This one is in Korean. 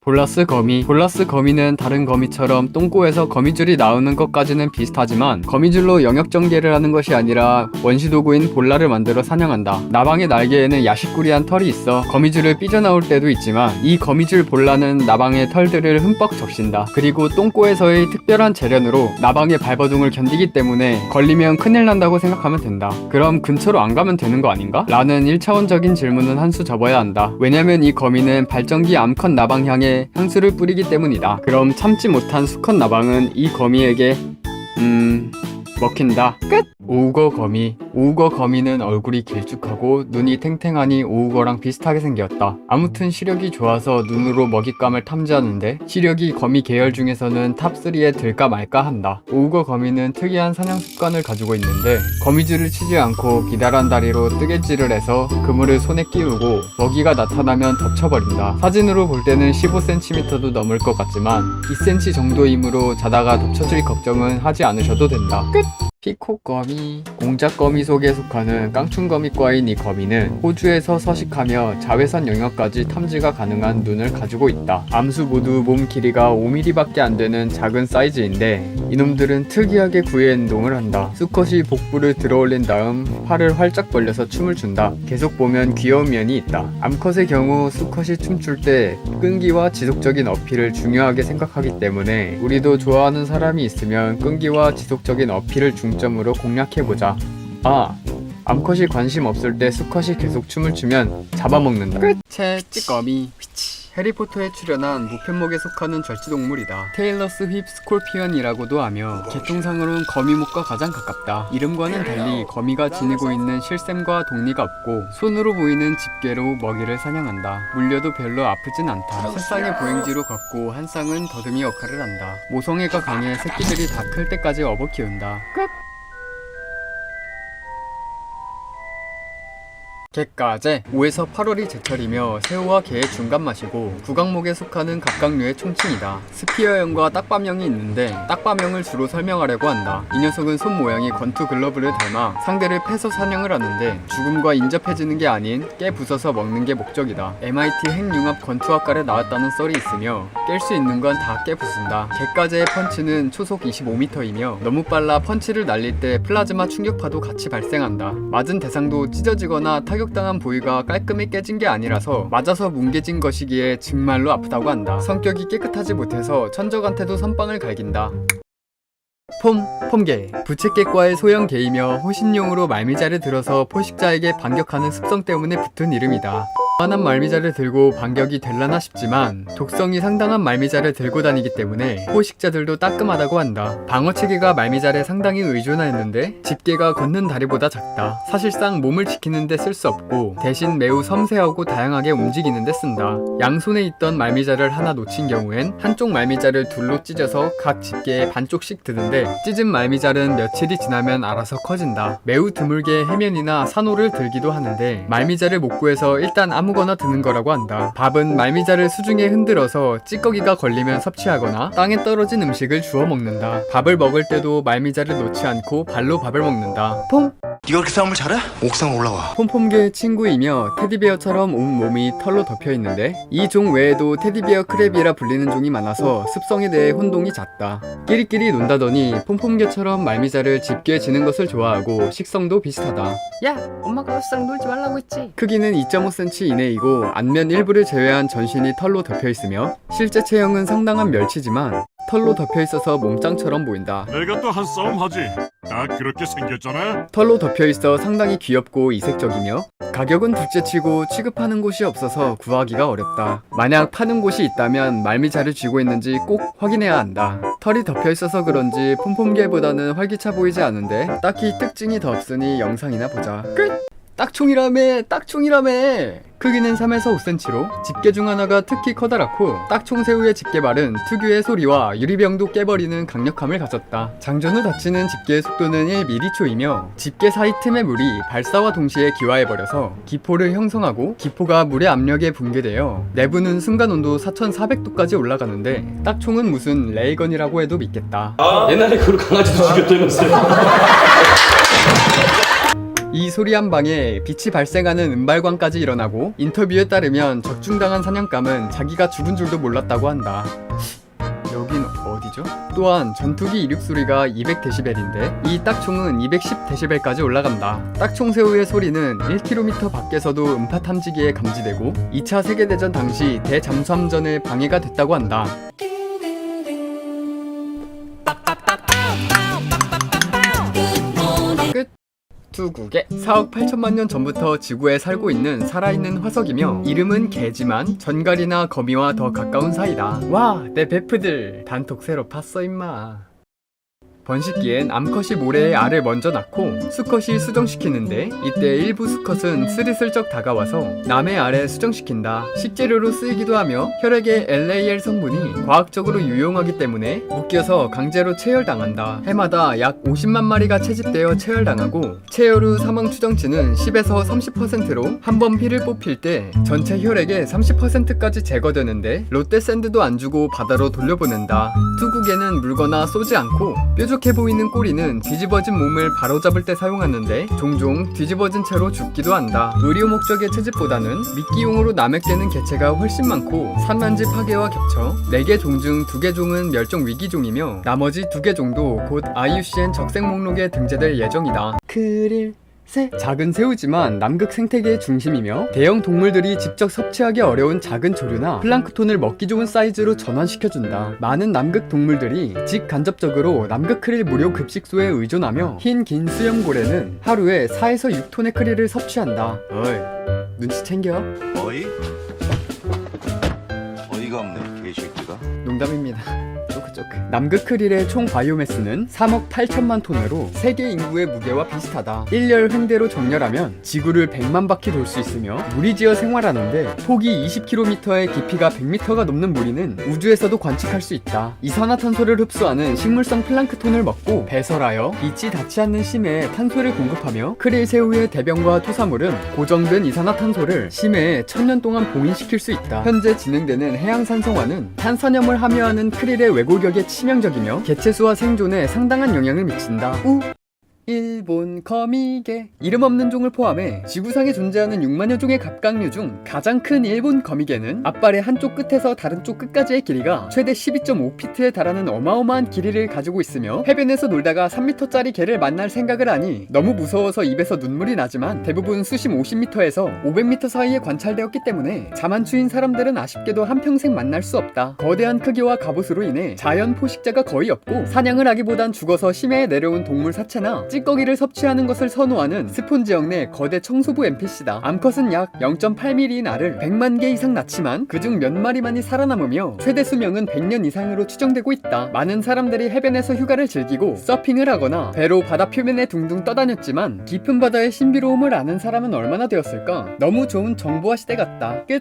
볼라스 거미. 볼라스 거미는 다른 거미처럼 똥꼬에서 거미줄이 나오는 것까지는 비슷하지만 거미줄로 영역 전개를 하는 것이 아니라 원시 도구인 볼라를 만들어 사냥한다. 나방의 날개에는 야식꾸리한 털이 있어 거미줄을 삐져나올 때도 있지만 이 거미줄 볼라는 나방의 털들을 흠뻑 적신다. 그리고 똥꼬에서의 특별한 재련으로 나방의 발버둥을 견디기 때문에 걸리면 큰일 난다고 생각하면 된다. 그럼 근처로 안 가면 되는 거 아닌가? 라는 1차원적인 질문은 한 수 접어야 한다. 왜냐면 이 거미는 발전기 암컷 나방 향에 향수를 뿌리기 때문이다. 그럼 참지 못한 수컷 나방은 이 거미에게 먹힌다. 끝! 오우거 거미. 오우거 거미는 얼굴이 길쭉하고 눈이 탱탱하니 오우거랑 비슷하게 생겼다. 아무튼 시력이 좋아서 눈으로 먹잇감을 탐지하는데 시력이 거미 계열 중에서는 탑3에 들까 말까 한다. 오우거 거미는 특이한 사냥 습관을 가지고 있는데 거미줄을 치지 않고 기다란 다리로 뜨개질을 해서 그물을 손에 끼우고 먹이가 나타나면 덮쳐버린다. 사진으로 볼 때는 15cm도 넘을 것 같지만 2cm 정도이므로 자다가 덮쳐질 걱정은 하지 않으셔도 된다. 끝! 피코거미. 공작거미 속에 속하는 깡충거미과인 이 거미는 호주에서 서식하며 자외선 영역까지 탐지가 가능한 눈을 가지고 있다. 암수 모두 몸 길이가 5mm밖에 안 되는 작은 사이즈인데 이놈들은 특이하게 구애 행동을 한다. 수컷이 복부를 들어올린 다음 팔을 활짝 벌려서 춤을 춘다. 계속 보면 귀여운 면이 있다. 암컷의 경우 수컷이 춤출 때 끈기와 지속적인 어필을 중요하게 생각하기 때문에 우리도 좋아하는 사람이 있으면 끈기와 지속적인 어필을 중점으로 공략해보자. 아, 암컷이 관심 없을 때 수컷이 계속 춤을 추면 잡아먹는다. 끝! 채찌거미. 해리포터에 출연한 무편목에 속하는 절지동물이다. 테일러스 휩 스콜피언이라고도 하며 개통상으로는 거미목과 가장 가깝다. 이름과는 달리 거미가 지니고 있는 실샘과 동리가 없고 손으로 보이는 집게로 먹이를 사냥한다. 물려도 별로 아프진 않다. 첫 쌍의 보행지로 걷고 한 쌍은 더듬이 역할을 한다. 모성애가 강해 새끼들이 다 클 때까지 업어 키운다. 끝! 갯가재. 5에서 8월이 제철이며 새우와 게의 중간 맛이고 구강목에 속하는 갑각류의 총칭이다. 스피어형과 딱밤형이 있는데 딱밤형을 주로 설명하려고 한다. 이 녀석은 손 모양이 권투 글러브를 닮아 상대를 패서 사냥을 하는데 죽음과 인접해지는 게 아닌 깨 부숴서 먹는 게 목적이다. MIT 핵융합 권투학과에 나왔다는 썰이 있으며 깰 수 있는 건 다 깨 부순다. 갯가재의 펀치는 초속 25m이며 너무 빨라 펀치를 날릴 때 플라즈마 충격파도 같이 발생한다. 맞은 대상도 찢어지거나 타격당한 부위가 깔끔히 깨진 게 아니라서 맞아서 뭉개진 것이기에 정말로 아프다고 한다. 성격이 깨끗하지 못해서 천적한테도 선빵을 갈긴다. 폼개. 부채개과의 소형 개이며 호신용으로 말미잘을 들어서 포식자에게 반격하는 습성 때문에 붙은 이름이다. 만한 말미잘을 들고 반격이 될라나 싶지만 독성이 상당한 말미잘을 들고 다니기 때문에 포식자들도 따끔하다고 한다. 방어체계가 말미잘에 상당히 의존하였는데 집게가 걷는 다리보다 작다. 사실상 몸을 지키는 데 쓸 수 없고 대신 매우 섬세하고 다양하게 움직이는 데 쓴다. 양손에 있던 말미잘을 하나 놓친 경우엔 한쪽 말미잘을 둘로 찢어서 각 집게에 반쪽씩 드는데 찢은 말미잘은 며칠이 지나면 알아서 커진다. 매우 드물게 해면이나 산호를 들기도 하는데 말미잘을 못 구해서 일단 아무거나 드는 거라고 한다. 밥은 말미잘을 수중에 흔들어서 찌꺼기가 걸리면 섭취하거나 땅에 떨어진 음식을 주워 먹는다. 밥을 먹을 때도 말미잘을 놓지 않고 발로 밥을 먹는다. 네가 그렇게 싸움을 잘해? 옥상 올라와. 폼폼개의 친구이며 테디베어처럼 온 몸이 털로 덮여있는데 이 종 외에도 테디베어 크랩이라 불리는 종이 많아서 습성에 대해 혼동이 잦다. 끼리끼리 논다더니 폼폼개처럼 말미잘을 집게에 지는 것을 좋아하고 식성도 비슷하다. 야, 엄마가 쌍 놀지 말라고 했지. 크기는 2.5cm 이내이고 안면 일부를 제외한 전신이 털로 덮여있으며 실제 체형은 상당한 멸치지만 털로 덮여있어서 몸짱처럼 보인다. 내가 또 한 싸움 하지. 나 그렇게 생겼잖아. 털로 덮여있어 상당히 귀엽고 이색적이며 가격은 둘째치고 취급하는 곳이 없어서 구하기가 어렵다. 만약 파는 곳이 있다면 말미잘을 쥐고 있는지 꼭 확인해야 한다. 털이 덮여있어서 그런지 폼폼개보다는 활기차 보이지 않은데 딱히 특징이 더 없으니 영상이나 보자. 끝! 딱총이라며. 크기는 3에서 5cm로 집게 중 하나가 특히 커다랗고 딱총새우의 집게발은 특유의 소리와 유리병도 깨버리는 강력함을 가졌다. 장전 후 닫히는 집게의 속도는 1mm초이며 집게 사이 틈의 물이 발사와 동시에 기화해버려서 기포를 형성하고 기포가 물의 압력에 붕괴되어 내부는 순간온도 4400도까지 올라가는데 딱총은 무슨 레이건이라고 해도 믿겠다. 옛날에 그걸 강아지도 죽였다면서요. 이 소리 한 방에 빛이 발생하는 은발광까지 일어나고 인터뷰에 따르면 적중당한 사냥감은 자기가 죽은 줄도 몰랐다고 한다. 여긴 어디죠? 또한 전투기 이륙 소리가 200dB인데 이 딱총은 210dB까지 올라간다. 딱총 새우의 소리는 1km 밖에서도 음파 탐지기에 감지되고 2차 세계대전 당시 대잠수함전에 방해가 됐다고 한다. 끝. 투국에 4억 8천만 년 전부터 지구에 살고 있는 살아있는 화석이며 이름은 개지만 전갈이나 거미와 더 가까운 사이다. 와, 내 베프들 단톡 새로 팠어 임마. 번식기엔 암컷이 모래에 알을 먼저 낳고 수컷이 수정시키는데 이때 일부 수컷은 스리슬쩍 다가와서 남의 알에 수정시킨다. 식재료로 쓰이기도 하며 혈액의 LAL 성분이 과학적으로 유용하기 때문에 묶여서 강제로 체열당한다. 해마다 약 50만 마리가 채집되어 체열당하고 체열 후 사망 추정치는 10에서 30%로 한 번 피를 뽑힐 때 전체 혈액의 30%까지 제거되는데 롯데샌드도 안 주고 바다로 돌려보낸다. 투국에는 물거나 쏘지 않고 뾰족해 보이는 꼬리는 뒤집어진 몸을 바로잡을 때 사용하는데 종종 뒤집어진 채로 죽기도 한다. 의료 목적의 채집보다는 미끼용으로 남획되는 개체가 훨씬 많고 산란지 파괴와 겹쳐 4개 종 중 2개 종은 멸종 위기종이며 나머지 2개 종도 곧 IUCN 적색 목록에 등재될 예정이다. 크릴 작은 새우지만 남극 생태계의 중심이며 대형 동물들이 직접 섭취하기 어려운 작은 조류나 플랑크톤을 먹기 좋은 사이즈로 전환시켜준다. 많은 남극 동물들이 직간접적으로 남극 크릴 무료 급식소에 의존하며 흰 긴 수염고래는 하루에 4에서 6톤의 크릴을 섭취한다. 어이, 눈치 챙겨. 어이? 어이가 없네 개새끼가. 농담입니다. 남극 크릴의 총 바이오매스는 3억 8천만 톤으로 세계 인구의 무게와 비슷하다. 1열 횡대로 정렬하면 지구를 100만 바퀴 돌 수 있으며 무리지어 생활하는데 폭이 20km에 깊이가 100m가 넘는 무리는 우주에서도 관측할 수 있다. 이산화탄소를 흡수하는 식물성 플랑크톤을 먹고 배설하여 빛이 닿지 않는 심해에 탄소를 공급하며 크릴 새우의 대변과 토사물은 고정된 이산화탄소를 심해에 1000년 동안 봉인시킬 수 있다. 현재 진행되는 해양산성화는 탄산염을 함유하는 크릴의 외골격에 치명적이며 개체수와 생존에 상당한 영향을 미친다. 일본 거미개 이름 없는 종을 포함해 지구상에 존재하는 6만여 종의 갑각류 중 가장 큰 일본 거미개는 앞발의 한쪽 끝에서 다른 쪽 끝까지의 길이가 최대 12.5피트에 달하는 어마어마한 길이를 가지고 있으며 해변에서 놀다가 3m짜리 개를 만날 생각을 하니 너무 무서워서 입에서 눈물이 나지만 대부분 수심 50m에서 500m 사이에 관찰되었기 때문에 자만추인 사람들은 아쉽게도 한평생 만날 수 없다. 거대한 크기와 갑옷으로 인해 자연 포식자가 거의 없고 사냥을 하기보단 죽어서 심해에 내려온 동물 사체나 찌꺼기를 섭취하는 것을 선호하는 스폰지역 내 거대 청소부 NPC다. 암컷은 약 0.8mm인 알을 100만 개 이상 낳지만 그중 몇 마리만이 살아남으며 최대 수명은 100년 이상으로 추정되고 있다. 많은 사람들이 해변에서 휴가를 즐기고 서핑을 하거나 배로 바다 표면에 둥둥 떠다녔지만 깊은 바다의 신비로움을 아는 사람은 얼마나 되었을까? 너무 좋은 정보화 시대 같다. 끝.